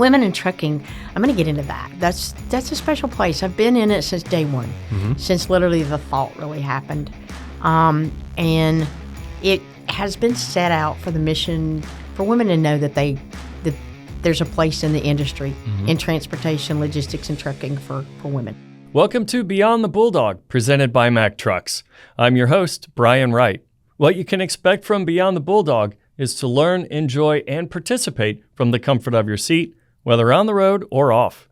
women in trucking, I'm going to get into that. That's a special place. I've been in it since day one, since literally the thought really happened. And it has been set out for the mission for women to know that there's a place in the industry, in transportation, logistics, and trucking for women. Welcome to Beyond the Bulldog, presented by Mack Trucks. I'm your host, Brian Wright. What you can expect from Beyond the Bulldog is to learn, enjoy, and participate from the comfort of your seat, whether on the road or off.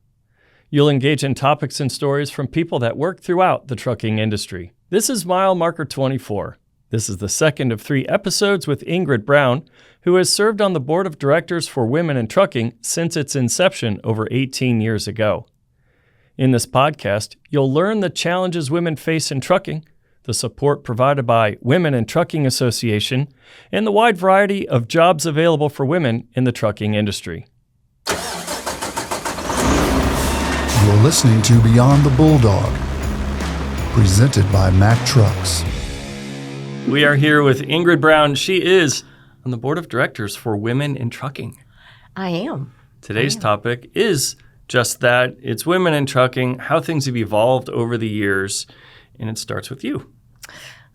You'll engage in topics and stories from people that work throughout the trucking industry. This is mile marker 24. This is the second of 3 episodes with Ingrid Brown, who has served on the board of directors for Women in Trucking since its inception over 18 years ago. In this podcast, you'll learn the challenges women face in trucking, the support provided by Women in Trucking Association, and the wide variety of jobs available for women in the trucking industry. You're listening to Beyond the Bulldog, presented by Mack Trucks. We are here with Ingrid Brown. She is on the board of directors for Women in Trucking. I am. Today's topic is just that. It's women in trucking, how things have evolved over the years, and it starts with you.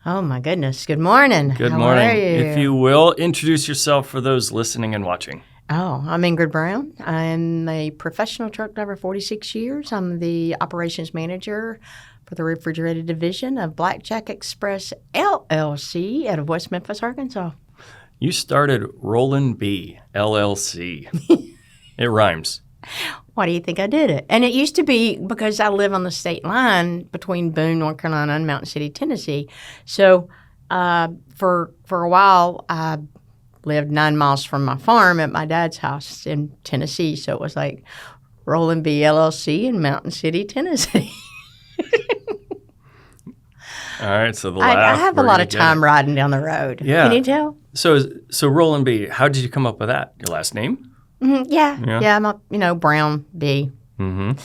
Oh, my goodness. Good morning. Good How morning. are you? If you will, introduce yourself for those listening and watching. Oh, I'm Ingrid Brown. I'm a professional truck driver, 46 years. I'm the operations manager for the refrigerated division of Blackjack Express, LLC, out of West Memphis, Arkansas. You started Rollin' B, LLC. It rhymes. Why do you think I did it? And it used to be because I live on the state line between Boone, North Carolina, and Mountain City, Tennessee. So for a while, I lived 9 miles from my farm at my dad's house in Tennessee. So it was like Rollin' B, LLC in Mountain City, Tennessee. All right, so I have a lot of time riding down the road. Yeah. Can you tell? So Rollin' B, how did you come up with that? Your last name? Yeah, I'm a, Brown B. Mm-hmm.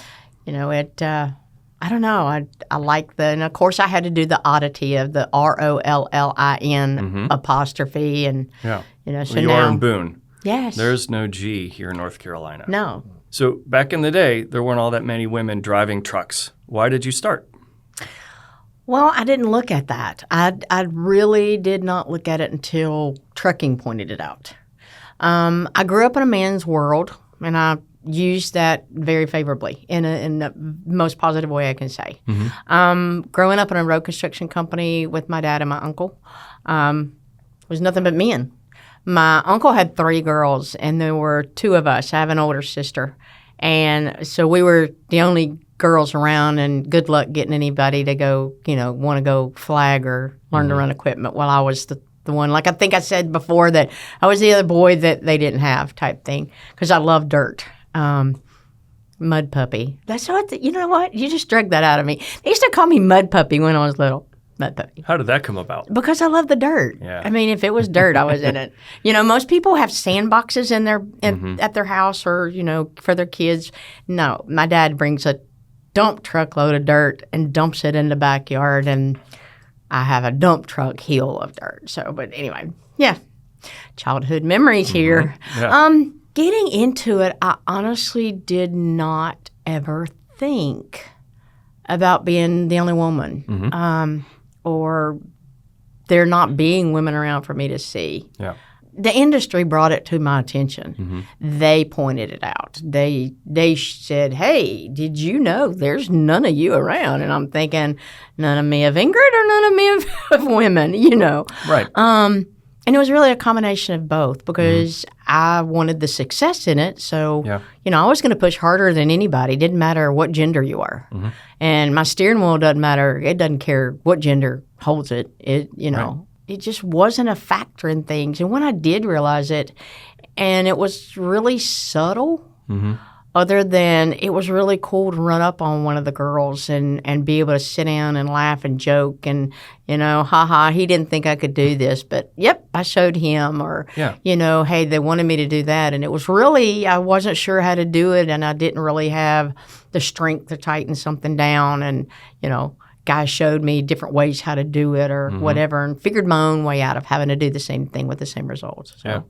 I don't know. I like and of course I had to do the oddity of the ROLLIN apostrophe and, so so you now. are in Boone. Yes. There's no G here in North Carolina. No. So back in the day, there weren't all that many women driving trucks. Why did you start? Well, I didn't look at that. I really did not look at it until trucking pointed it out. I grew up in a man's world, and I used that very favorably in the most positive way I can say. Growing up in a road construction company with my dad and my uncle was nothing but men. My uncle had 3 girls, and there were 2 of us. I have an older sister. And so we were the only girls around, and good luck getting anybody to go, want to go flag or learn to run equipment while I was the one. Like I think I said before that I was the other boy that they didn't have type thing because I love dirt. Mud puppy. That's what, you know what? You just dragged that out of me. They used to call me Mud Puppy when I was little. Mud Puppy. How did that come about? Because I love the dirt. Yeah. I mean, if it was dirt, I was in it. Most people have sandboxes in their at their house or, for their kids. No, my dad brings a dump truck load of dirt and dumps it in the backyard, and I have a dump truck hill of dirt. So, but anyway, yeah, childhood memories here. Yeah. Getting into it, I honestly did not ever think about being the only woman, or there not being women around for me to see. Yeah. The industry brought it to my attention. They pointed it out. They said, "Hey, did you know there's none of you around?" And I'm thinking, none of me of Ingrid or none of me of women, Right. And it was really a combination of both because I wanted the success in it. So, I was going to push harder than anybody. It didn't matter what gender you are. And my steering wheel doesn't matter. It doesn't care what gender holds it. It just wasn't a factor in things. And when I did realize it, and it was really subtle, other than it was really cool to run up on one of the girls and be able to sit down and laugh and joke and, haha, he didn't think I could do this, but yep, I showed him or, hey, they wanted me to do that. And it was really, I wasn't sure how to do it and I didn't really have the strength to tighten something down and, guys showed me different ways how to do it or whatever and figured my own way out of having to do the same thing with the same results. So. Yeah.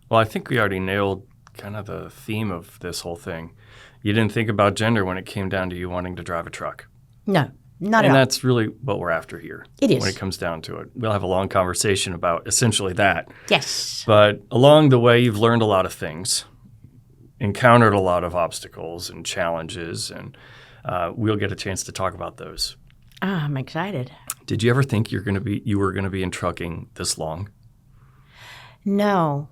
Well, I think we already nailed kind of the theme of this whole thing. You didn't think about gender when it came down to you wanting to drive a truck. No, not at And all. that's really what we're after here. It is. When it comes down to it. We'll have a long conversation about essentially that. Yes. But along the way, you've learned a lot of things, encountered a lot of obstacles and challenges, and we'll get a chance to talk about those. I'm excited. Did you ever think you were going to be in trucking this long? No.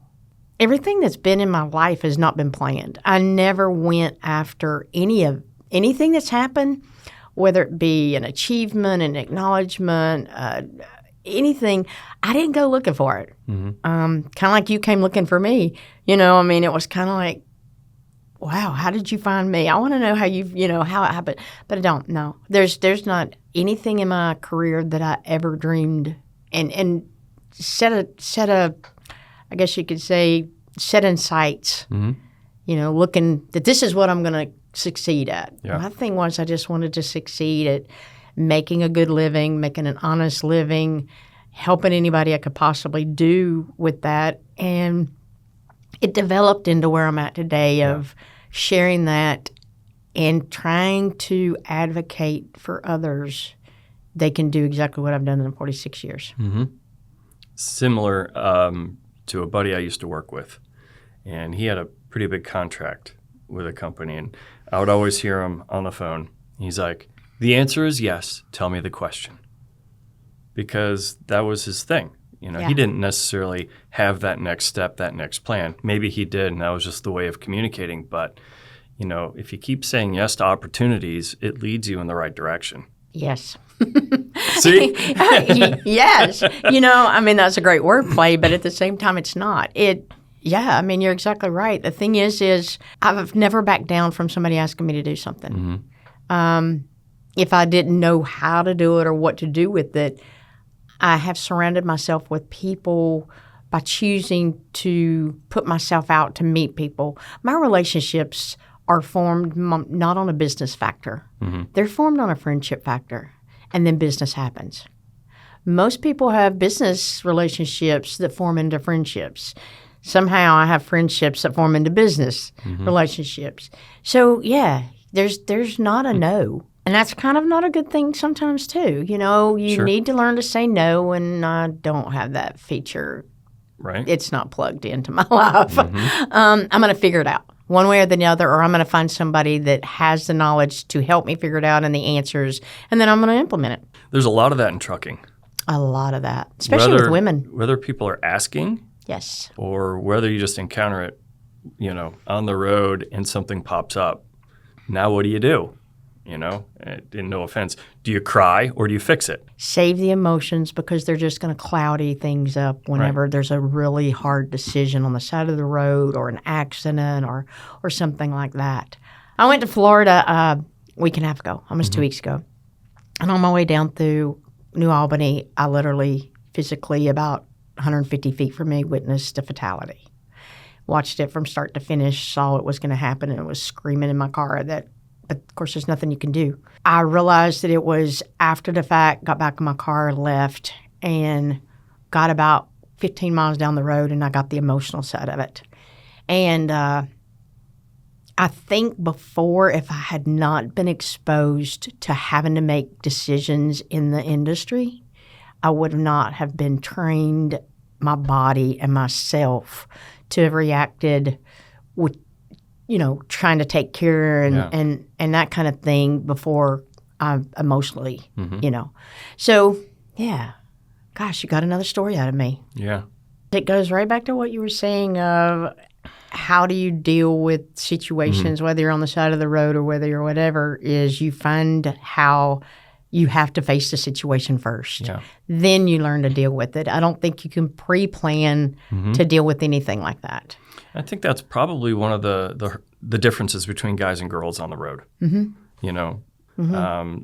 Everything that's been in my life has not been planned. I never went after anything that's happened, whether it be an achievement, an acknowledgement, anything. I didn't go looking for it. Mm-hmm. Kind of like you came looking for me. It was kind of like, wow, how did you find me? I want to know how how it happened. But I don't know. There's not anything in my career that I ever dreamed and set a I guess you could say, set in sights, looking that this is what I'm going to succeed at. Yeah. My thing was I just wanted to succeed at making a good living, making an honest living, helping anybody I could possibly do with that. And it developed into where I'm at today of sharing that and trying to advocate for others. They can do exactly what I've done in 46 years. Mm-hmm. Similar to a buddy I used to work with, and he had a pretty big contract with a company, and I would always hear him on the phone. He's like, the answer is yes, tell me the question. Because that was his thing. He didn't necessarily have that next step, that next plan. Maybe he did, and that was just the way of communicating. But, if you keep saying yes to opportunities, it leads you in the right direction. Yes. See? Yes. That's a great wordplay, but at the same time, it's not. You're exactly right. The thing is I've never backed down from somebody asking me to do something. Mm-hmm. If I didn't know how to do it or what to do with it, I have surrounded myself with people by choosing to put myself out to meet people. My relationships are formed not on a business factor. Mm-hmm. They're formed on a friendship factor, and then business happens. Most people have business relationships that form into friendships. Somehow I have friendships that form into business relationships. So, there's not a no. And that's kind of not a good thing sometimes, too. You need to learn to say no, and I don't have that feature. Right. It's not plugged into my life. Mm-hmm. I'm going to figure it out one way or the other, or I'm going to find somebody that has the knowledge to help me figure it out and the answers, and then I'm going to implement it. There's a lot of that in trucking. A lot of that, especially with women. Whether people are asking, yes, or whether you just encounter it, on the road and something pops up. Now what do you do? And no offense, do you cry or do you fix it? Save the emotions because they're just going to cloudy things up whenever there's a really hard decision on the side of the road or an accident or something like that. I went to Florida a week and a half ago, almost 2 weeks ago. And on my way down through New Albany, I literally, physically, about 150 feet from me, witnessed a fatality. Watched it from start to finish, saw what was going to happen, and was screaming in my car but of course, there's nothing you can do. I realized that it was after the fact, got back in my car, left, and got about 15 miles down the road, and I got the emotional side of it. And I think before, if I had not been exposed to having to make decisions in the industry, I would not have been trained, my body and myself, to have reacted with trying to take care and that kind of thing before I emotionally, So, gosh, you got another story out of me. Yeah. It goes right back to what you were saying of how do you deal with situations, whether you're on the side of the road or whether you're whatever, is you find how you have to face the situation first. Yeah. Then you learn to deal with it. I don't think you can pre-plan to deal with anything like that. I think that's probably one of the differences between guys and girls on the road. The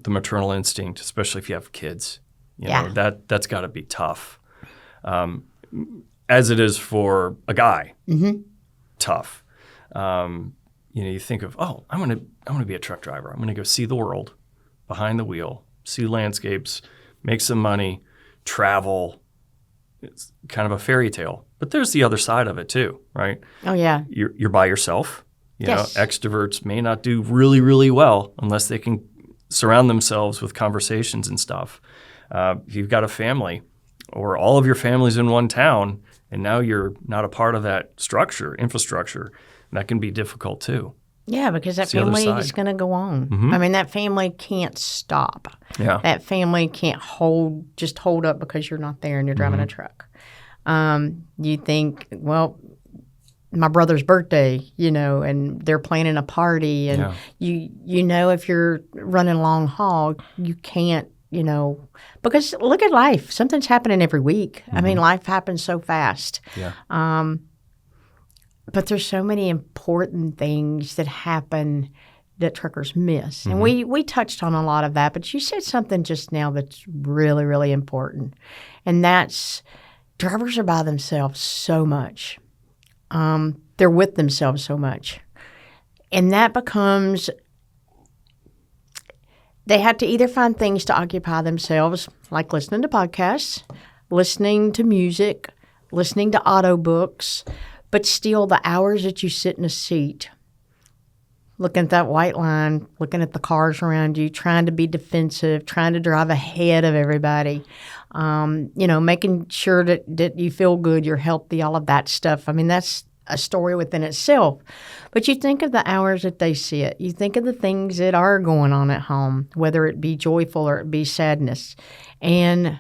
maternal instinct, especially if you have kids, that's got to be tough. As it is for a guy, tough. You think of, I'm gonna be a truck driver. I'm gonna go see the world behind the wheel, see landscapes, make some money, travel, it's kind of a fairy tale. But there's the other side of it too, right? Oh, yeah. You're by yourself. Yes. Extroverts may not do really, really well unless they can surround themselves with conversations and stuff. If you've got a family or all of your family's in one town and now you're not a part of that infrastructure, that can be difficult too. Yeah, because that It's the other family side. is going to go on. Mhm. I mean, that family can't stop. Yeah. That family can't hold up because you're not there and you're driving a truck. You think, well, my brother's birthday, and they're planning a party, and if you're running long haul, you can't, because look at life. Something's happening every week. I mean, life happens so fast. Yeah. But there's so many important things that happen that truckers miss. And we touched on a lot of that, but you said something just now that's really, really important. And that's drivers are by themselves so much. They're with themselves so much. And that becomes, they have to either find things to occupy themselves, like listening to podcasts, listening to music, listening to audiobooks, but still the hours that you sit in a seat, looking at that white line, looking at the cars around you, trying to be defensive, trying to drive ahead of everybody, making sure that you feel good, you're healthy, all of that stuff. I mean, that's a story within itself. But you think of the hours that they sit. You think of the things that are going on at home, whether it be joyful or it be sadness. And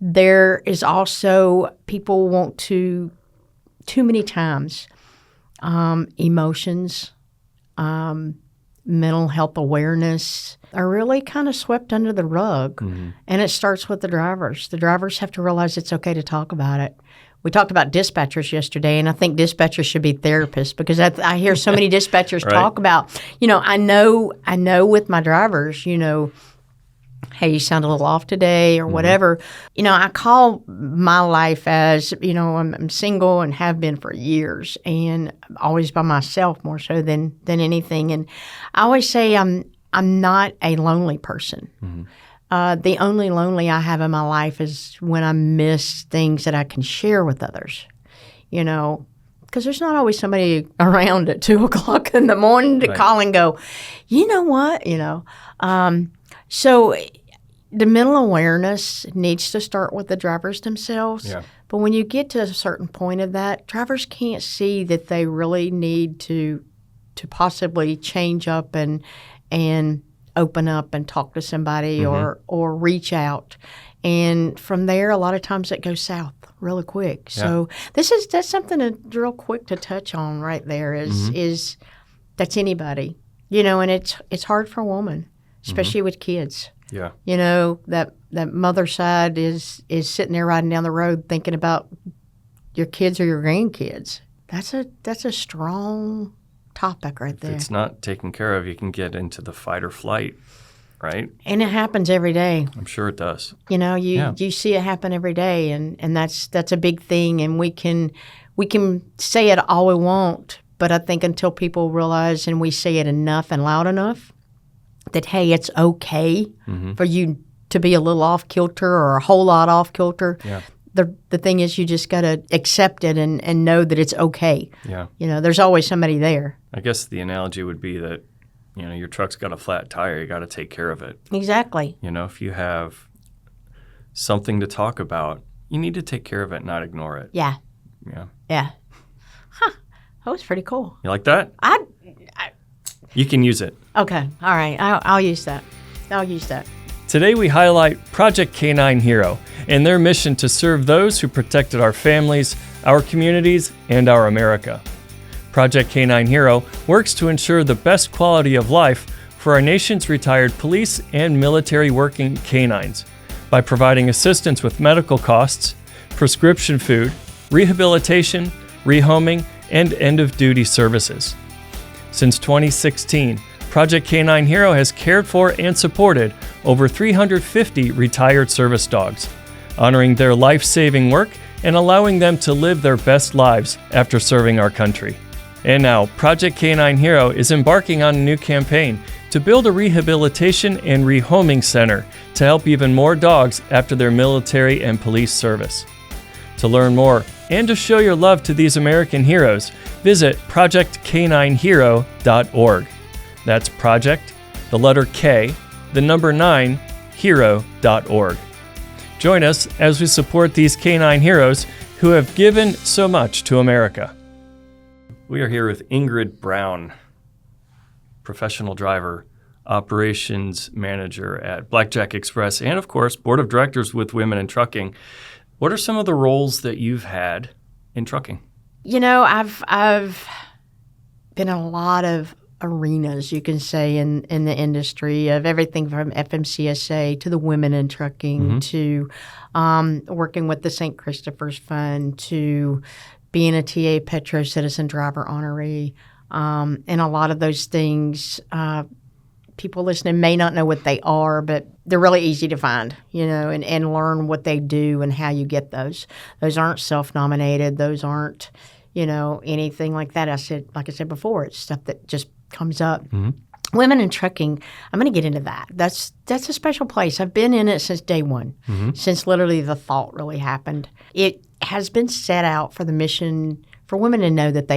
there is also people want to, too many times, emotions, mental health awareness are really kind of swept under the rug. And it starts with the drivers. The drivers have to realize it's okay to talk about it. We talked about dispatchers yesterday, and I think dispatchers should be therapists because I hear so many dispatchers talk about, I know with my drivers, hey, you sound a little off today or whatever. I call my life as, I'm single and have been for years and always by myself more so than anything. And I always say I'm not a lonely person. The only lonely I have in my life is when I miss things that I can share with others, because there's not always somebody around at 2 o'clock in the morning to call and go, you know what, So the mental awareness needs to start with the drivers themselves. Yeah. But when you get to a certain point of that, drivers can't see that they really need to possibly change up and open up and talk to somebody or reach out. And from there, a lot of times it goes south really quick. Yeah. So that's something real quick to touch on right there is that's anybody, and it's hard for a woman, especially with kids. Yeah. That mother side is sitting there riding down the road thinking about your kids or your grandkids. That's a strong topic right there. If it's not taken care of, you can get into the fight or flight, right? And it happens every day. I'm sure it does. You see it happen every day, and that's a big thing. And we can say it all we want, but I think until people realize and we say it enough and loud enough that, hey, it's okay for you to be a little off kilter or a whole lot off kilter. Yeah. The thing is, you just got to accept it and know that it's okay. Yeah. There's always somebody there. I guess the analogy would be that, your truck's got a flat tire. You got to take care of it. Exactly. If you have something to talk about, you need to take care of it, not ignore it. Yeah. Yeah. Yeah. Huh. That was pretty cool. You like that? You can use it. Okay. All right. I'll use that. Today we highlight Project K9 Hero and their mission to serve those who protected our families, our communities, and our America. Project K9 Hero works to ensure the best quality of life for our nation's retired police and military working canines by providing assistance with medical costs, prescription food, rehabilitation, rehoming, and end-of-duty services. Since 2016, Project K9 Hero has cared for and supported over 350 retired service dogs, honoring their life-saving work and allowing them to live their best lives after serving our country. And now, Project K9 Hero is embarking on a new campaign to build a rehabilitation and rehoming center to help even more dogs after their military and police service. To learn more and to show your love to these American heroes, visit projectk9hero.org. That's project, the letter K, the number 9, hero.org. Join us as we support these canine heroes who have given so much to America. We are here with Ingrid Brown, professional driver, operations manager at Blackjack Express, and of course, board of directors with Women in Trucking. What are some of the roles that you've had in trucking? You know, I've been in a lot of arenas, you can say, in the industry, of everything from FMCSA to the Women in Trucking to working with the St. Christopher's Fund to being a TA Petro Citizen Driver Honoree. And a lot of those things, people listening may not know what they are, but they're really easy to find, you know, and learn what they do and how you get those. Those aren't self-nominated. Those aren't, you know, anything like that. Like I said before, it's stuff that just comes up. Women in Trucking, I'm going to get into that. That's a special place. I've been in it since day one, since literally the thought really happened. It has been set out for the mission for women to know that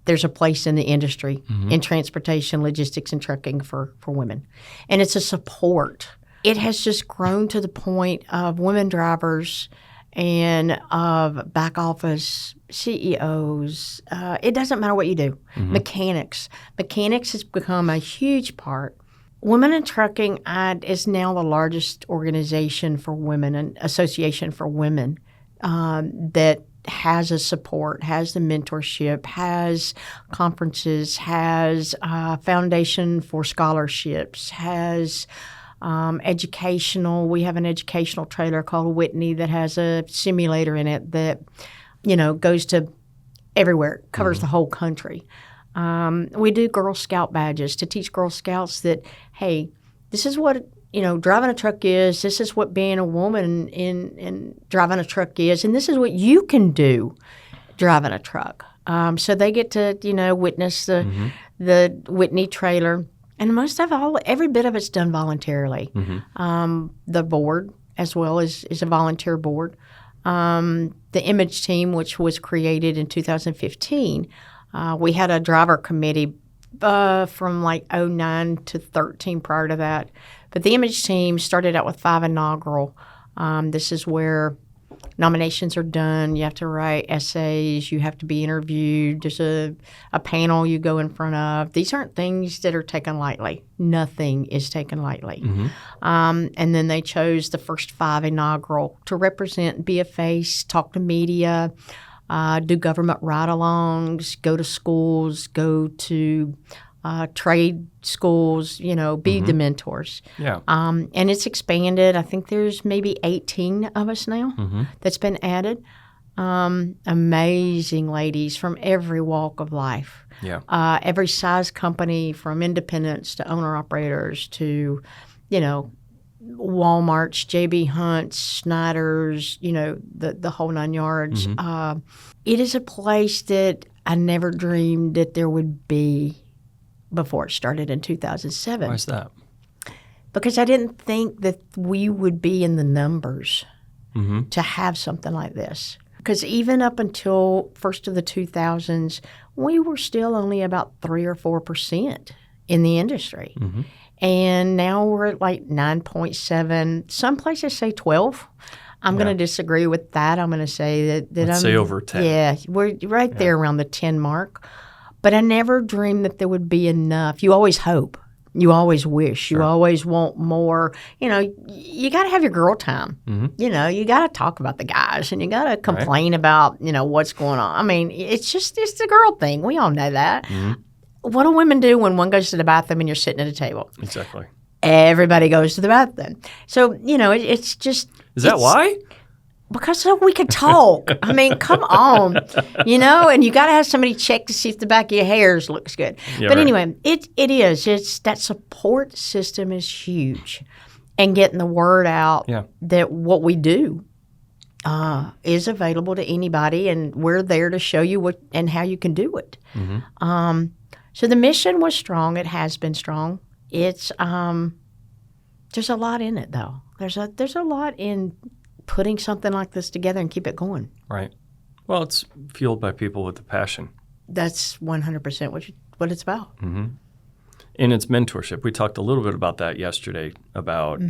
there's a place in the industry in transportation, logistics, and trucking for women. And it's a support. It has just grown to the point of women drivers and of back office CEOs. It doesn't matter what you do. Mechanics. Mechanics has become a huge part. Women in Trucking is now the largest organization for women, an association for women that has a support, has the mentorship, has conferences, has foundation for scholarships, has educational. We have an educational trailer called Whitney that has a simulator in it that, you know, goes to everywhere, covers the whole country. We do Girl Scout badges to teach Girl Scouts that, hey, this is what, you know, driving a truck is. This is what being a woman in driving a truck is. And this is what you can do driving a truck. So they get to, you know, witness the Whitney trailer. And every bit of it's done voluntarily. The board, as well, is a volunteer board. The image team, which was created in 2015, we had a driver committee from like 2009 to 2013 prior to that. But the image team started out with 5 inaugural. This is where nominations are done. You have to write essays. You have to be interviewed. There's a panel you go in front of. These aren't things that are taken lightly. Nothing is taken lightly. And then they chose the first 5 inaugural to represent, be a face, talk to media, do government ride-alongs, go to schools, go to trade schools, you know, be the mentors. And it's expanded. I think there's maybe 18 of us now that's been added. Amazing ladies from every walk of life. Every size company, from independents to owner-operators to, you know, Walmarts, J.B. Hunt's, Snyder's, you know, the whole 9 yards. It is a place that I never dreamed that there would be before it started in 2007. Why is that? Because I didn't think that we would be in the numbers to have something like this. Because even up until first of the 2000s, we were still only about 3 or 4% in the industry. And now we're at like 9.7. Some places say 12. I'm going to disagree with that. I'm going to say that Let's say over 10. Yeah, we're right there around the 10 mark. But I never dreamed that there would be enough. You always hope. You always wish. You always want more. You know, you got to have your girl time. You know, you got to talk about the guys and you got to complain about, you know, what's going on. I mean, it's the girl thing. We all know that. What do women do when one goes to the bathroom and you're sitting at a table? Exactly. Everybody goes to the bathroom. So, you know, it's just. Is that why? Because so we could talk. I mean, come on, you know, and you got to have somebody check to see if the back of your hairs looks good. But anyway, it is. It's that support system is huge, and getting the word out that what we do is available to anybody, and we're there to show you what and how you can do it. So the mission was strong. It has been strong. It's there's a lot in it, though. There's a lot in putting something like this together and keep it going. Right. Well, it's fueled by people with the passion. That's 100% what it's about. Mm-hmm. And it's mentorship. We talked a little bit about that yesterday about,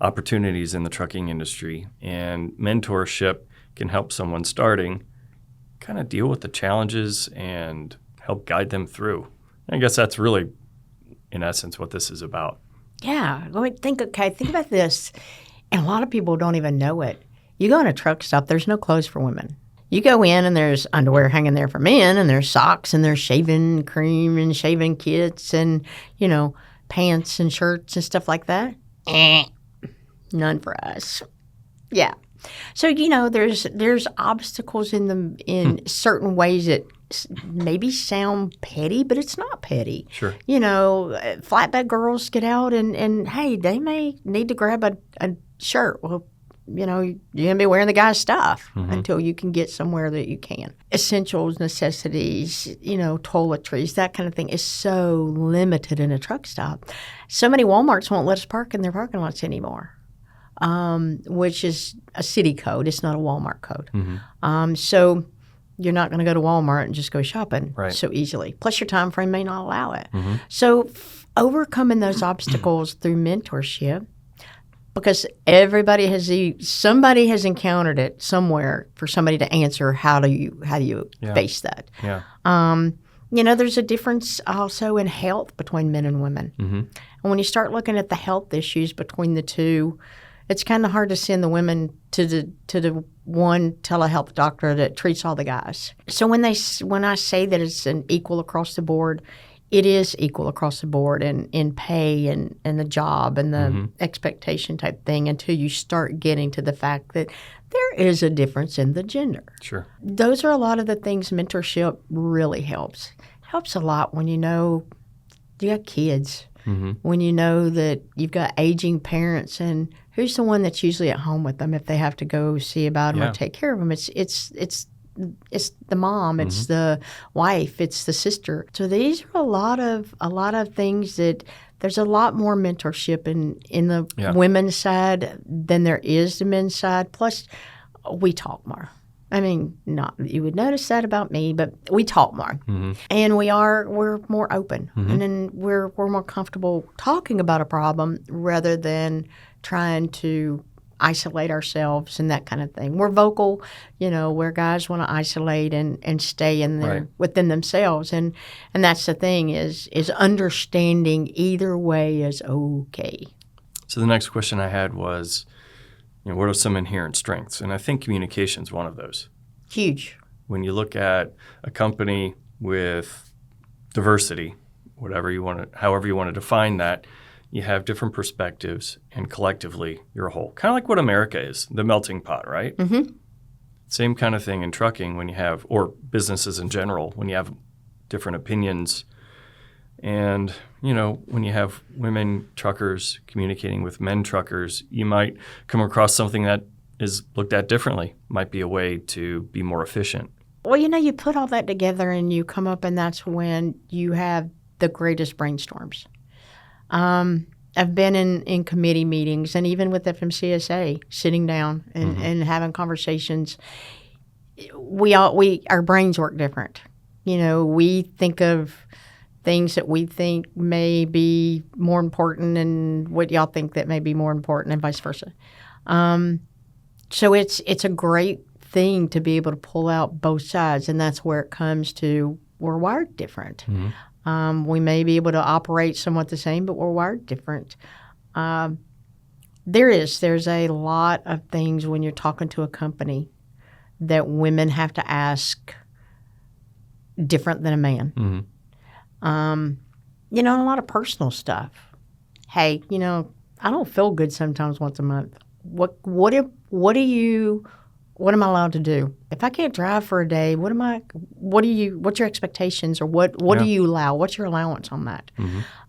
opportunities in the trucking industry. And mentorship can help someone starting kind of deal with the challenges and help guide them through. I guess that's really, in essence, what this is about. Yeah. Think about this. And a lot of people don't even know it. You go in a truck stop, there's no clothes for women. You go in and there's underwear hanging there for men, and there's socks, and there's shaving cream and shaving kits and, pants and shirts and stuff like that. None for us. Yeah. So, there's obstacles in certain ways that maybe sound petty, but it's not petty. Sure. Flatbed girls get out and hey, they may need to grab a shirt. Well, you're going to be wearing the guy's stuff until you can get somewhere that you can. Essentials, necessities, toiletries, that kind of thing is so limited in a truck stop. So many Walmarts won't let us park in their parking lots anymore, which is a city code. It's not a Walmart code. So you're not going to go to Walmart and just go shopping so easily. Plus, your time frame may not allow it. So overcoming those obstacles through mentorship, because somebody has encountered it somewhere for somebody to answer how do you face that. Yeah. There's a difference also in health between men and women. And when you start looking at the health issues between the two, it's kind of hard to send the women to the one telehealth doctor that treats all the guys. So when I say that it's an equal across the board, it is equal across the board in pay and the job and the expectation type thing until you start getting to the fact that there is a difference in the gender. Sure. Those are a lot of the things mentorship really helps. Helps a lot when you got kids, when you know that you've got aging parents and who's the one that's usually at home with them if they have to go see about them or take care of them. It's the mom, it's the wife, it's the sister. So these are a lot of things that there's a lot more mentorship in the women's side than there is the men's side. Plus, we talk more. I mean, not you would notice that about me, but we talk more, and we're more open, and then we're more comfortable talking about a problem rather than trying to isolate ourselves and that kind of thing. We're vocal, where guys want to isolate and stay in there within themselves. And that's the thing is understanding either way is okay. So the next question I had was, what are some inherent strengths? And I think communication is one of those. Huge. When you look at a company with diversity, however you want to define that, you have different perspectives, and collectively, you're a whole. Kind of like what America is, the melting pot, right? Same kind of thing in trucking when you have, or businesses in general, when you have different opinions. And, when you have women truckers communicating with men truckers, you might come across something that is looked at differently. Might be a way to be more efficient. Well, you put all that together and you come up, and that's when you have the greatest brainstorms. I've been in committee meetings and even with FMCSA, sitting down and having conversations. Our brains work different. We think of things that we think may be more important and what y'all think that may be more important and vice versa. So it's a great thing to be able to pull out both sides, and that's where it comes to we're wired different. We may be able to operate somewhat the same, but we're wired different. There's a lot of things when you're talking to a company that women have to ask different than a man. A lot of personal stuff. Hey, I don't feel good sometimes once a month. What am I allowed to do? If I can't drive for a day, what's your expectations, or what do you allow? What's your allowance on that?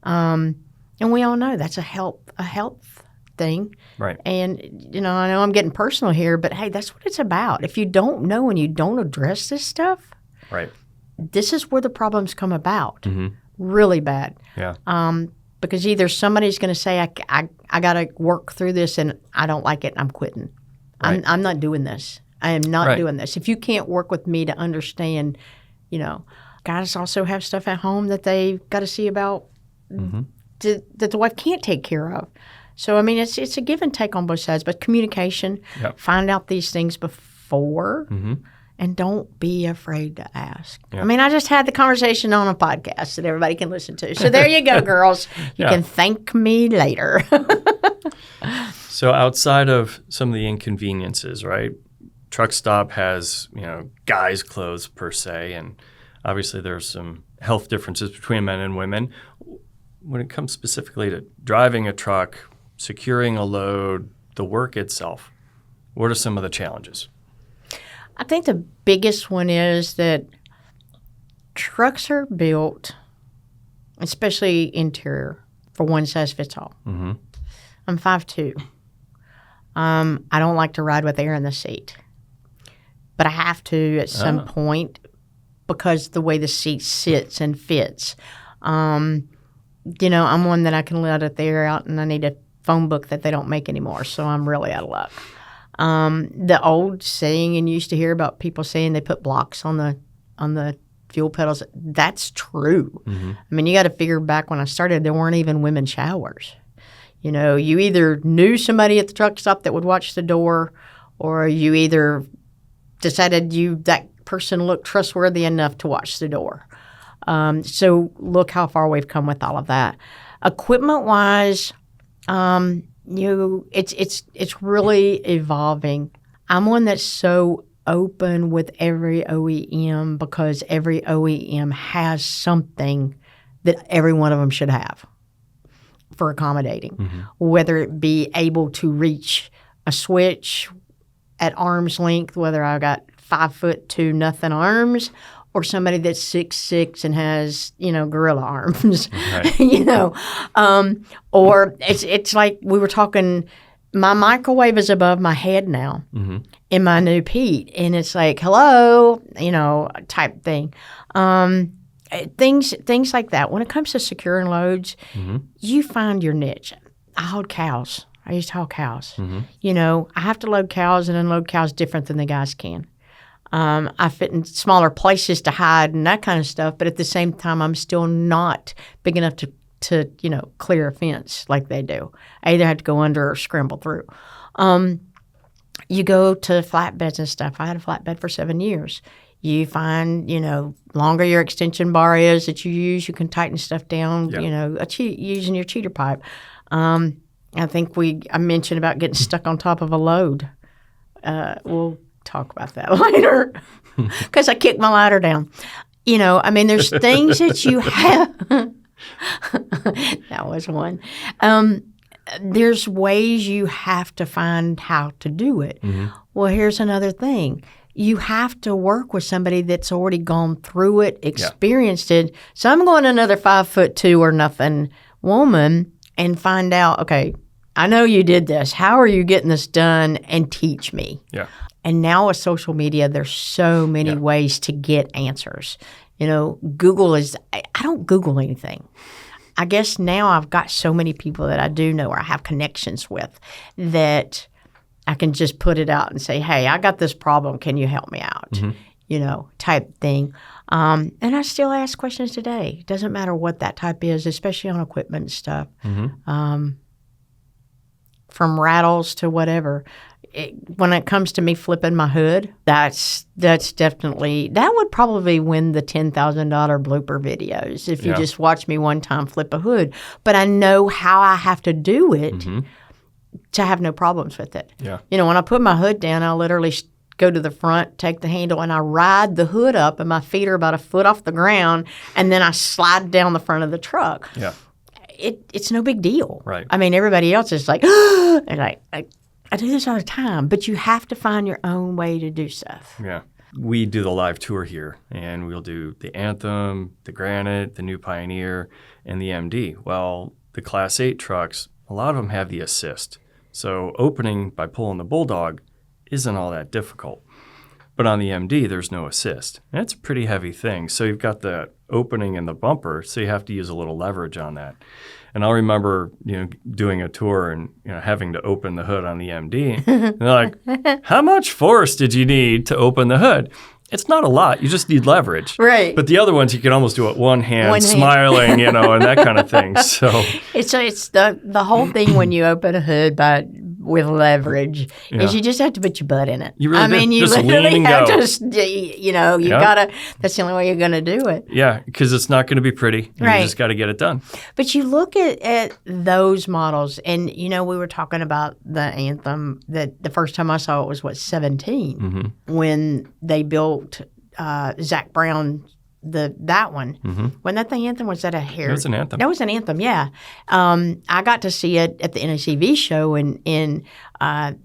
And we all know that's a health thing. Right. And, I know I'm getting personal here, but hey, that's what it's about. If you don't know and you don't address this stuff, right, this is where the problems come about. Really bad. Yeah. Because either somebody's going to say, I got to work through this and I don't like it and I'm quitting. Right. I'm not doing this. I am not Right. doing this. If you can't work with me to understand, guys also have stuff at home that they've got to see about that the wife can't take care of. So, I mean, it's a give and take on both sides. But communication, find out these things before, and don't be afraid to ask. Yeah. I mean, I just had the conversation on a podcast that everybody can listen to. So there you go, girls. You can thank me later. So outside of some of the inconveniences, right? Truck stop has, guys' clothes per se, and obviously there's some health differences between men and women. When it comes specifically to driving a truck, securing a load, the work itself, what are some of the challenges? I think the biggest one is that trucks are built, especially interior, for one size fits all. Mm-hmm. I'm 5'2". I don't like to ride with air in the seat, but I have to at some point because the way the seat sits and fits. I'm one that I can let the air out, and I need a phone book that they don't make anymore, so I'm really out of luck. The old saying, and you used to hear about people saying they put blocks on the fuel pedals. That's true. Mm-hmm. I mean, you got to figure back when I started, there weren't even women's showers. You either knew somebody at the truck stop that would watch the door, or you either decided that person looked trustworthy enough to watch the door. So look how far we've come with all of that. Equipment-wise, it's really evolving. I'm one that's so open with every OEM because every OEM has something that every one of them should have for accommodating, whether it be able to reach a switch at arm's length, whether I got 5'2" nothing arms, or somebody that's 6'6" and has, gorilla arms, Right. or it's like we were talking, my microwave is above my head now in my new Pete, and it's like, hello, type thing. Things like that. When it comes to securing loads, you find your niche. I hauled cows. I used to haul cows. I have to load cows and unload cows different than the guys can. I fit in smaller places to hide and that kind of stuff, but at the same time, I'm still not big enough to clear a fence like they do. I either have to go under or scramble through. You go to flatbeds and stuff. I had a flatbed for 7 years. You find, longer your extension bar is that you use, you can tighten stuff down, using your cheater pipe. I think I mentioned about getting stuck on top of a load. We'll talk about that later because I kicked my ladder down. There's things that you have. That was one. There's ways you have to find how to do it. Well, here's another thing. You have to work with somebody that's already gone through it, experienced it. So I'm going to another 5'2" or nothing woman and find out, okay, I know you did this. How are you getting this done? And teach me. Yeah. And now with social media, there's so many ways to get answers. Google is – I don't Google anything. I guess now I've got so many people that I do know or I have connections with that I can just put it out and say, hey, I got this problem. Can you help me out? Type thing. And I still ask questions today. It doesn't matter what that type is, especially on equipment and stuff. From rattles to whatever. When it comes to me flipping my hood, that's definitely – that would probably win the $10,000 blooper videos if you just watch me one time flip a hood. But I know how I have to do it to have no problems with it. Yeah. When I put my hood down, I literally go to the front, take the handle, and I ride the hood up, and my feet are about a foot off the ground, and then I slide down the front of the truck. Yeah. It's no big deal. Right. I mean, everybody else is like, they're like, I do this all the time, but you have to find your own way to do stuff. Yeah. We do the live tour here, and we'll do the Anthem, the Granite, the New Pioneer, and the MD. Well, the Class 8 trucks, a lot of them have the assist. So opening by pulling the Bulldog isn't all that difficult. But on the MD, there's no assist. And it's a pretty heavy thing. So you've got the opening in the bumper, so you have to use a little leverage on that. And I'll remember, doing a tour and having to open the hood on the MD. And they're like, how much force did you need to open the hood? It's not a lot. You just need leverage. Right. But the other ones, you can almost do it one hand. Smiling, and that kind of thing. So it's the whole thing when you open a hood with leverage is you just have to put your butt in it. You really do. You just literally lean and have go. You gotta. That's the only way you're gonna do it. Yeah, because it's not going to be pretty. Right. You just got to get it done. But you look at those models, and we were talking about the Anthem. That the first time I saw it was 17 when they built Zach Brown. That one. Wasn't that the Anthem? Was that a hair? It was an Anthem. That was an Anthem, yeah. I got to see it at the NACV show, and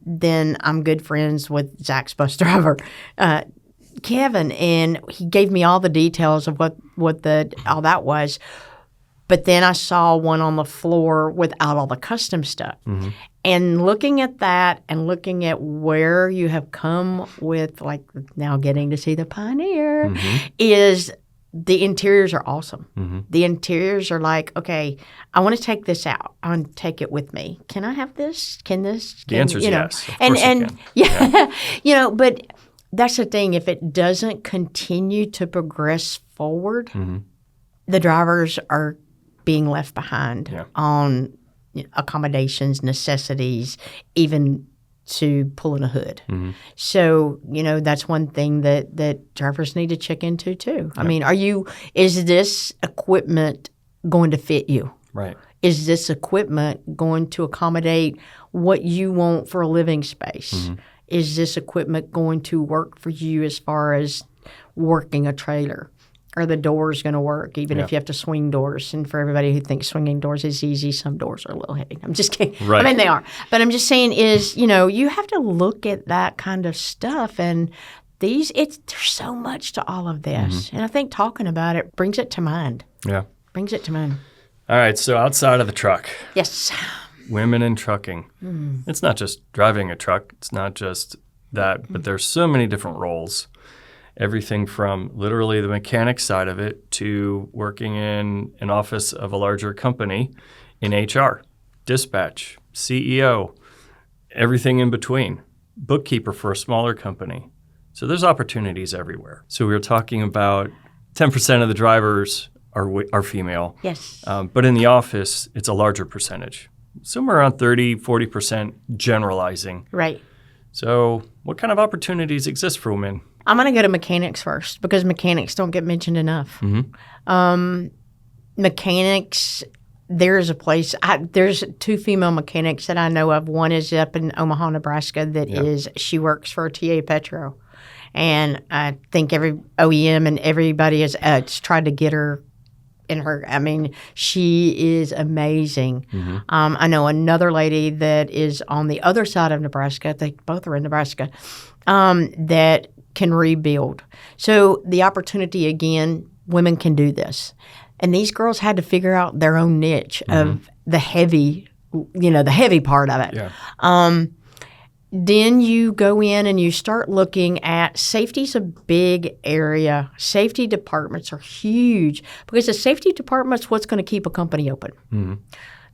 then I'm good friends with Zach's bus driver, Kevin, and he gave me all the details of what all that was. But then I saw one on the floor without all the custom stuff. And looking at that and looking at where you have come with, like, now getting to see the Pioneer, is the interiors are awesome. The interiors are like, okay, I want to take this out. I want to take it with me. Can I have this? The answer is yes. Of course you can. But that's the thing. If it doesn't continue to progress forward, the drivers are being left behind on accommodations, necessities, even to pulling a hood. So, that's one thing that drivers need to check into too. I mean, is this equipment going to fit you? Right. Is this equipment going to accommodate what you want for a living space? Is this equipment going to work for you as far as working a trailer? Are the doors going to work, even if you have to swing doors? And for everybody who thinks swinging doors is easy, some doors are a little heavy. I'm just kidding. Right. I mean, they are. But I'm just saying is, you have to look at that kind of stuff. And there's so much to all of this. And I think talking about it brings it to mind. Yeah. Brings it to mind. All right. So outside of the truck. Yes. Women in trucking. It's not just driving a truck. It's not just that. But there's so many different roles. Everything from literally the mechanic side of it to working in an office of a larger company in HR, dispatch, CEO, everything in between, bookkeeper for a smaller company. So there's opportunities everywhere. So we were talking about 10% of the drivers are female. Yes. But in the office, it's a larger percentage, somewhere around 30, 40% generalizing. Right. So what kind of opportunities exist for women? I'm going to go to mechanics first because mechanics don't get mentioned enough. Mechanics, there's a place. There's 2 female mechanics that I know of. One is up in Omaha, Nebraska. She works for TA Petro, and I think every OEM and everybody has tried to get her. I mean, she is amazing. I know another lady that is on the other side of Nebraska. They both are in Nebraska. That can rebuild. So the opportunity, again, women can do this. And these girls had to figure out their own niche of the heavy, the heavy part of it. Yeah. Then you go in and you start looking at safety's a big area. Safety departments are huge because the safety department's what's going to keep a company open.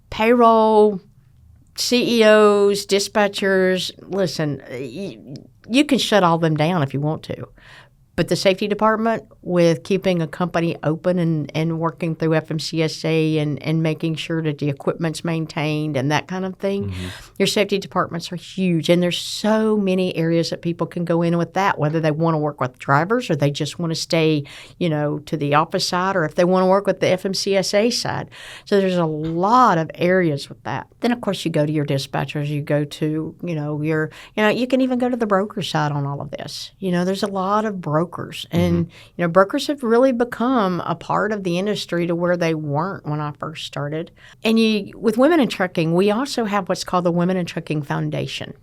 Payroll, CEOs, dispatchers, listen, you can shut all them down if you want to. But the safety department, with keeping a company open and working through FMCSA and making sure that the equipment's maintained and that kind of thing, your safety departments are huge. And there's so many areas that people can go in with that, whether they want to work with drivers or they just want to stay, to the office side, or if they want to work with the FMCSA side. So there's a lot of areas with that. Then, of course, you go to your dispatchers. You go to, you can even go to the broker side on all of this. There's a lot of brokers. And, brokers have really become a part of the industry to where they weren't when I first started. And with Women in Trucking, we also have what's called the Women in Trucking Foundation.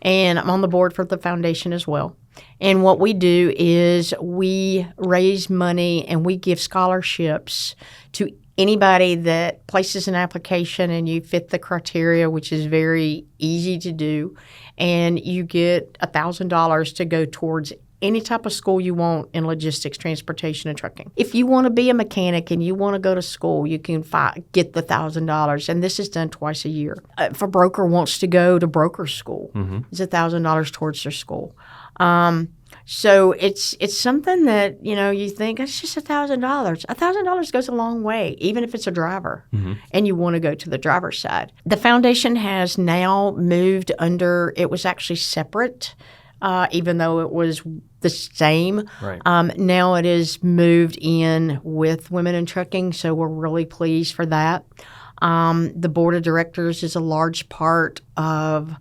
And I'm on the board for the foundation as well. And what we do is we raise money and we give scholarships to anybody that places an application and you fit the criteria, which is very easy to do, and you get $1,000 to go towards any type of school you want in logistics, transportation, and trucking. If you want to be a mechanic and you want to go to school, you can get the $1,000, and this is done twice a year. If a broker wants to go to broker school, it's $1,000 towards their school. So it's something that, you think it's just $1,000. $1,000 goes a long way, even if it's a driver and you want to go to the driver's side. The foundation has now moved under, it was actually separate, even though it was the same. Right. Now it is moved in with Women in Trucking, so we're really pleased for that. The board of directors is a large part of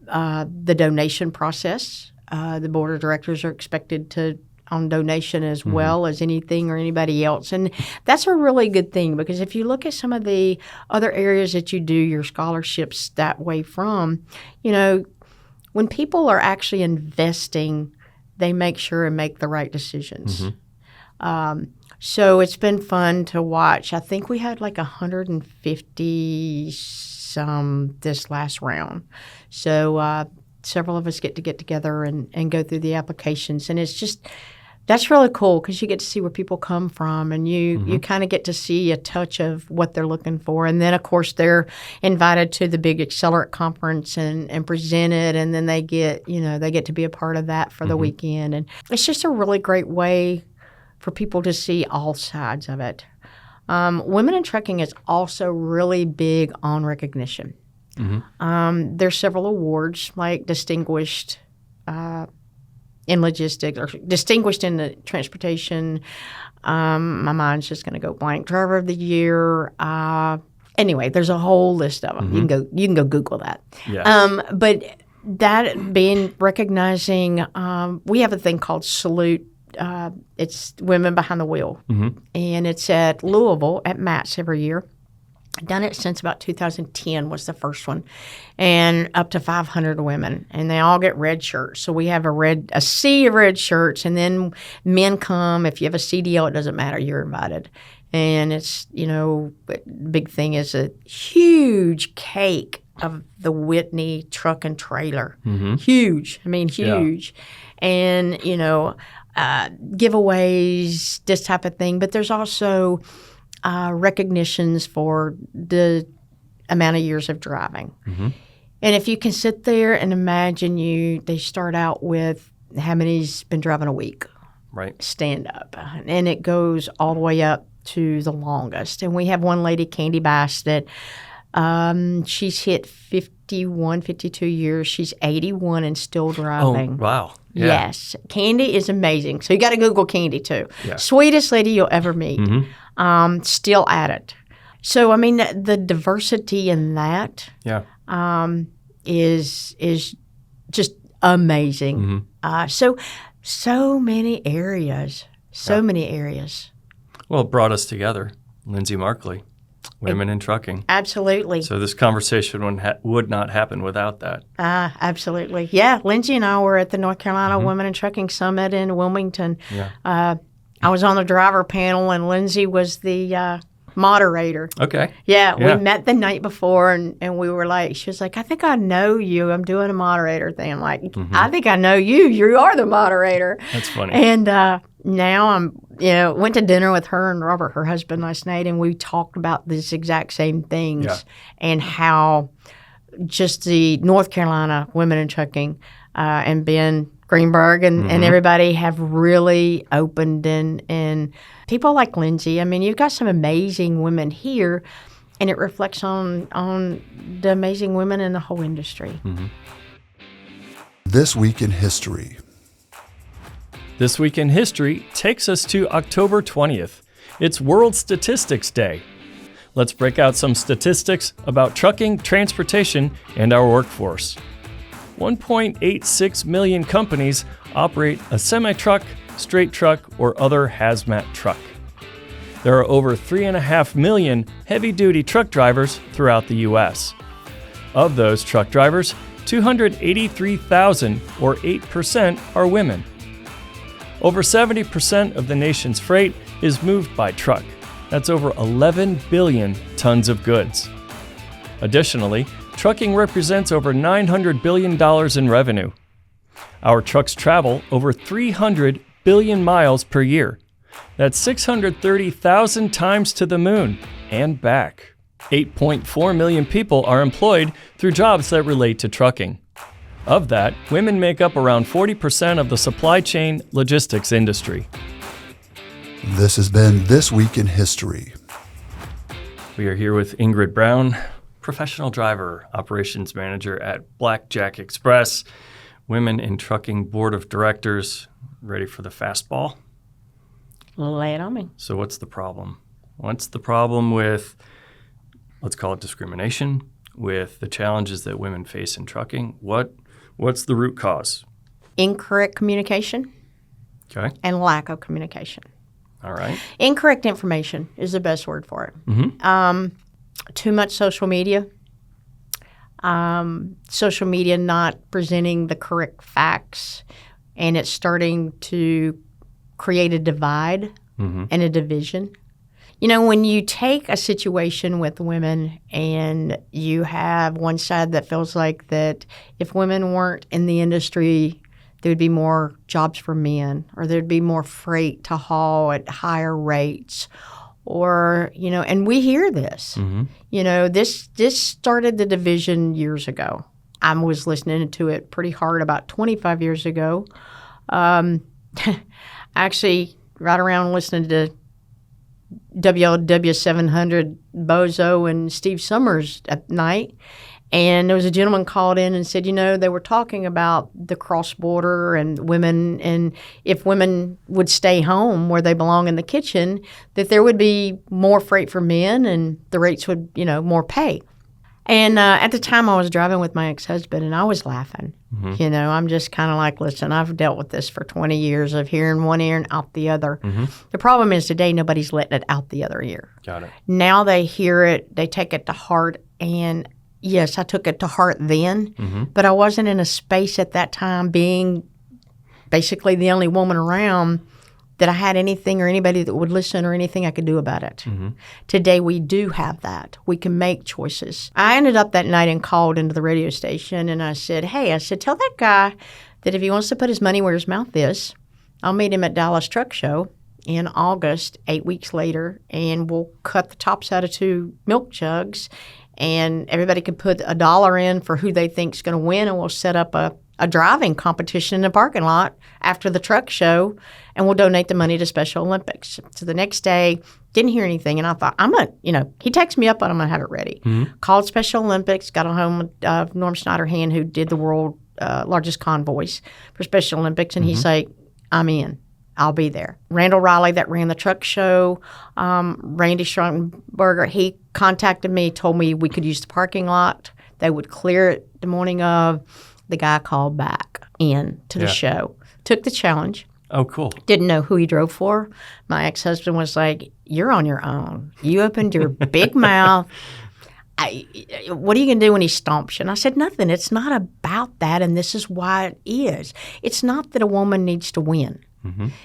the donation process. The board of directors are expected to on donation as well as anything or anybody else. And that's a really good thing, because if you look at some of the other areas that you do your scholarships that way from, when people are actually investing, they make sure and make the right decisions. So it's been fun to watch. I think we had like 150 some this last round. So several of us get together and go through the applications. And it's just, that's really cool, because you get to see where people come from, and you kind of get to see a touch of what they're looking for. And then, of course, they're invited to the big Accelerate conference and presented, and then they get to be a part of that for the weekend. And it's just a really great way for people to see all sides of it. Women in Trucking is also really big on recognition. There's several awards, like distinguished in logistics or distinguished in the transportation. My mind's just going to go blank. Driver of the year. Anyway, there's a whole list of them. You can go Google that. Yes. But that being recognizing, we have a thing called Salute. It's Women Behind the Wheel, and it's at Louisville at Matt's every year. I've done it since about 2010 was the first one, and up to 500 women, and they all get red shirts. So we have a sea of red shirts, and then men come. If you have a CDL, it doesn't matter. You're invited. And it's, big thing is a huge cake of the Whitney truck and trailer. Huge. I mean, huge. Yeah. And, giveaways, this type of thing. But there's also recognitions for the amount of years of driving. And if you can sit there and imagine they start out with how many's been driving a week. Right. Stand up. And it goes all the way up to the longest. And we have one lady, Candy Bass, that she's hit 51, 52 years. She's 81 and still driving. Oh, wow. Yeah. Yes. Candy is amazing. So you got to Google Candy too. Yeah. Sweetest lady you'll ever meet. Still at it. So, I mean, the diversity in that is just amazing. So many areas. Many areas. Well, it brought us together. Lindsay Markley, Women in Trucking. Absolutely. So this conversation would not happen without that. Absolutely. Yeah, Lindsay and I were at the North Carolina Women in Trucking Summit in Wilmington. Yeah. I was on the driver panel, and Lindsay was the moderator. Okay. Yeah, we met the night before, and we were like, she was like, I think I know you. I'm doing a moderator thing. I'm like, I think I know you. You are the moderator. That's funny. And now I'm, went to dinner with her and Robert, her husband, last night, and we talked about this exact same things and how just the North Carolina Women in Trucking and Ben Greenberg and everybody have really opened and people like Lindsay. I mean, you've got some amazing women here, and it reflects on the amazing women in the whole industry. This Week in History. This Week in History takes us to October 20th. It's World Statistics Day. Let's break out some statistics about trucking, transportation, and our workforce. 1.86 million companies operate a semi-truck, straight truck, or other hazmat truck. There are over 3.5 million heavy-duty truck drivers throughout the U.S. Of those truck drivers, 283,000, or 8%, are women. Over 70% of the nation's freight is moved by truck. That's over 11 billion tons of goods. Additionally, trucking represents over $900 billion in revenue. Our trucks travel over 300 billion miles per year. That's 630,000 times to the moon and back. 8.4 million people are employed through jobs that relate to trucking. Of that, women make up around 40% of the supply chain logistics industry. This has been This Week in History. We are here with Ingrid Brown, professional driver, operations manager at Blackjack Express, Women in Trucking Board of Directors. Ready for the fastball? Lay it on me. So what's the problem? What's the problem with, let's call it discrimination, with the challenges that women face in trucking? What's the root cause? Incorrect communication Okay. and lack of communication. All right. Incorrect information is the best word for it. Mm-hmm. Too much social media. Social media not presenting the correct facts, and it's starting to create a divide and a division. You know, when you take a situation with women and you have one side that feels like that if women weren't in the industry, there would be more jobs for men, or there'd be more freight to haul at higher rates, or, you know, and we hear this. You know, this started the division years ago. I was listening to it pretty hard about 25 years ago. Actually, right around listening to WLW 700 Bozo and Steve Summers at night. And there was a gentleman called in and said, you know, they were talking about the cross-border and women, and if women would stay home where they belong in the kitchen, that there would be more freight for men and the rates would, you know, more pay. And at the time I was driving with my ex-husband and I was laughing. You know, I'm just kind of like, listen, I've dealt with this for 20 years of hearing one ear and out the other. The problem is today nobody's letting it out the other ear. Got it. Now they hear it, they take it to heart, and yes, I took it to heart then, but I wasn't in a space at that time, being basically the only woman around, that I had anything or anybody that would listen or anything I could do about it. Today we do have that. We can make choices. I ended up that night and called into the radio station and I said, hey, tell that guy that if he wants to put his money where his mouth is, I'll meet him at Dallas Truck Show in August, 8 weeks later, and we'll cut the tops out of 2 milk jugs, and everybody can put $1 in for who they think's going to win, and we'll set up a driving competition in the parking lot after the truck show, and we'll donate the money to Special Olympics. So the next day, didn't hear anything, and I thought, he texted me up on, I'm going to have it ready. Called Special Olympics, got on home with Norm Schneiderhan, who did the world largest convoys for Special Olympics, and he's like, I'm in. I'll be there. Randall Riley, that ran the truck show, Randy Schrontenberger, he contacted me, told me we could use the parking lot. They would clear it the morning of. The guy called back in to the show, took the challenge. Oh, cool. Didn't know who he drove for. My ex-husband was like, you're on your own. You opened your big mouth. What are you going to do when he stomps you? And I said, nothing. It's not about that, and this is why it is. It's not that a woman needs to win.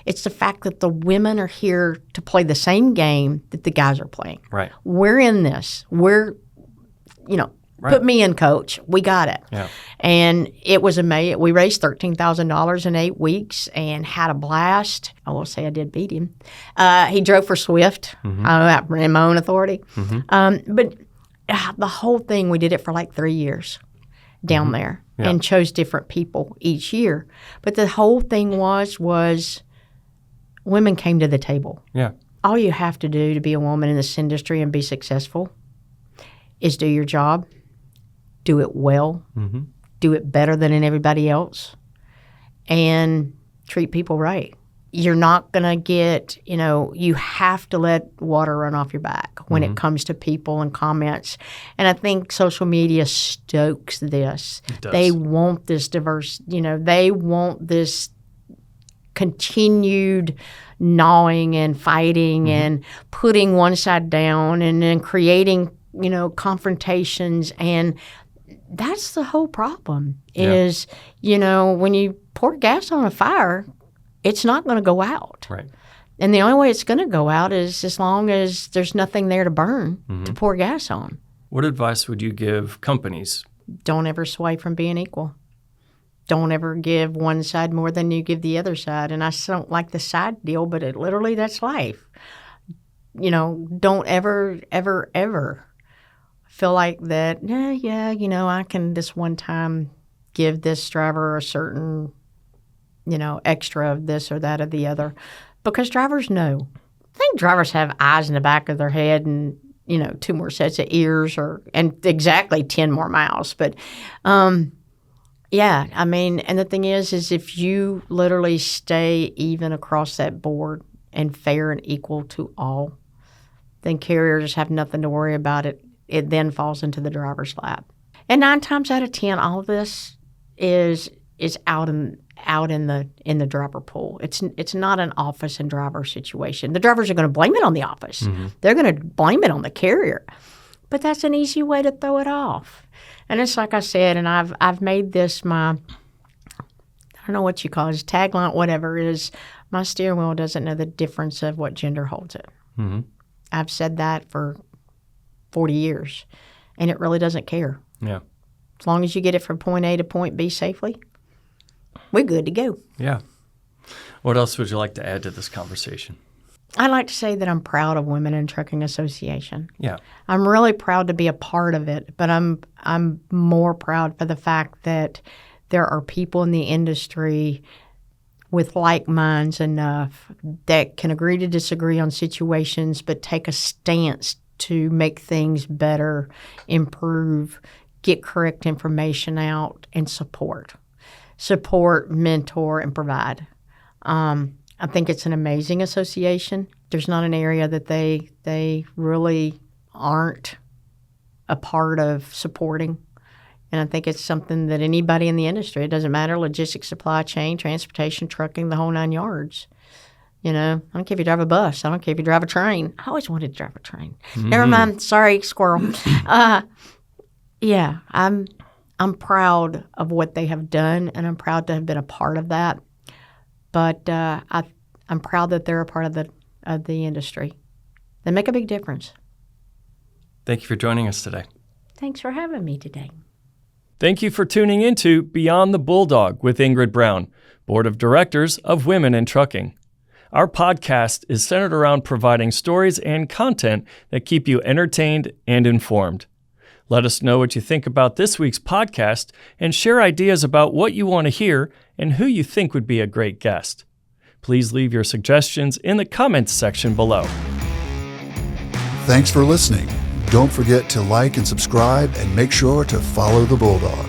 It's the fact that the women are here to play the same game that the guys are playing. Right. We're in this. We're, put me in, coach. We got it. Yeah. And it was amazing. We raised $13,000 in 8 weeks and had a blast. I will say I did beat him. He drove for Swift. I ran my own authority. But the whole thing, we did it for like 3 years down there. And chose different people each year. But the whole thing was women came to the table. Yeah. All you have to do to be a woman in this industry and be successful is do your job, do it well, do it better than everybody else, and treat people right. You're not going to get, you have to let water run off your back when it comes to people and comments. And I think social media stokes this. It does. They want this diverse, they want this continued gnawing and fighting and putting one side down and then creating, confrontations. And that's the whole problem is, when you pour gas on a fire, it's not going to go out. Right. And the only way it's going to go out is as long as there's nothing there to burn to pour gas on. What advice would you give companies? Don't ever sway from being equal. don't ever give one side more than you give the other side. And I still don't like the side deal, but literally that's life. Don't ever, ever, ever feel like that, I can this one time give this driver a certain, extra of this or that or the other. Because drivers know. I think drivers have eyes in the back of their head and, 2 more sets of ears and exactly 10 more mouths. But, and the thing is if you literally stay even across that board and fair and equal to all, then carriers have nothing to worry about. It then falls into the driver's lap. And 9 times out of 10, all of this is out in the driver pool. It's not an office and driver situation. The drivers are going to blame it on the office. Mm-hmm. They're going to blame it on the carrier. But that's an easy way to throw it off. And it's like I said, and I've made this my, I don't know what you call it, tagline, whatever it is, my steering wheel doesn't know the difference of what gender holds it. Mm-hmm. I've said that for 40 years, and it really doesn't care. Yeah. As long as you get it from point A to point B safely, we're good to go. Yeah. What else would you like to add to this conversation? I'd like to say that I'm proud of Women in Trucking Association. Yeah. I'm really proud to be a part of it, but I'm more proud for the fact that there are people in the industry with like minds enough that can agree to disagree on situations, but take a stance to make things better, improve, get correct information out, and support, mentor, and provide. I think it's an amazing association. There's not an area that they really aren't a part of supporting. And I think it's something that anybody in the industry, it doesn't matter, logistics, supply chain, transportation, trucking, the whole 9 yards. I don't care if you drive a bus. I don't care if you drive a train. I always wanted to drive a train. Mm-hmm. Never mind. Sorry, squirrel. I'm proud of what they have done, and I'm proud to have been a part of that. But I'm proud that they're a part of the industry. They make a big difference. Thank you for joining us today. Thanks for having me today. Thank you for tuning into Beyond the Bulldog with Ingrid Brown, Board of Directors of Women in Trucking. Our podcast is centered around providing stories and content that keep you entertained and informed. Let us know what you think about this week's podcast and share ideas about what you want to hear and who you think would be a great guest. Please leave your suggestions in the comments section below. Thanks for listening. Don't forget to like and subscribe and make sure to follow the Bulldog.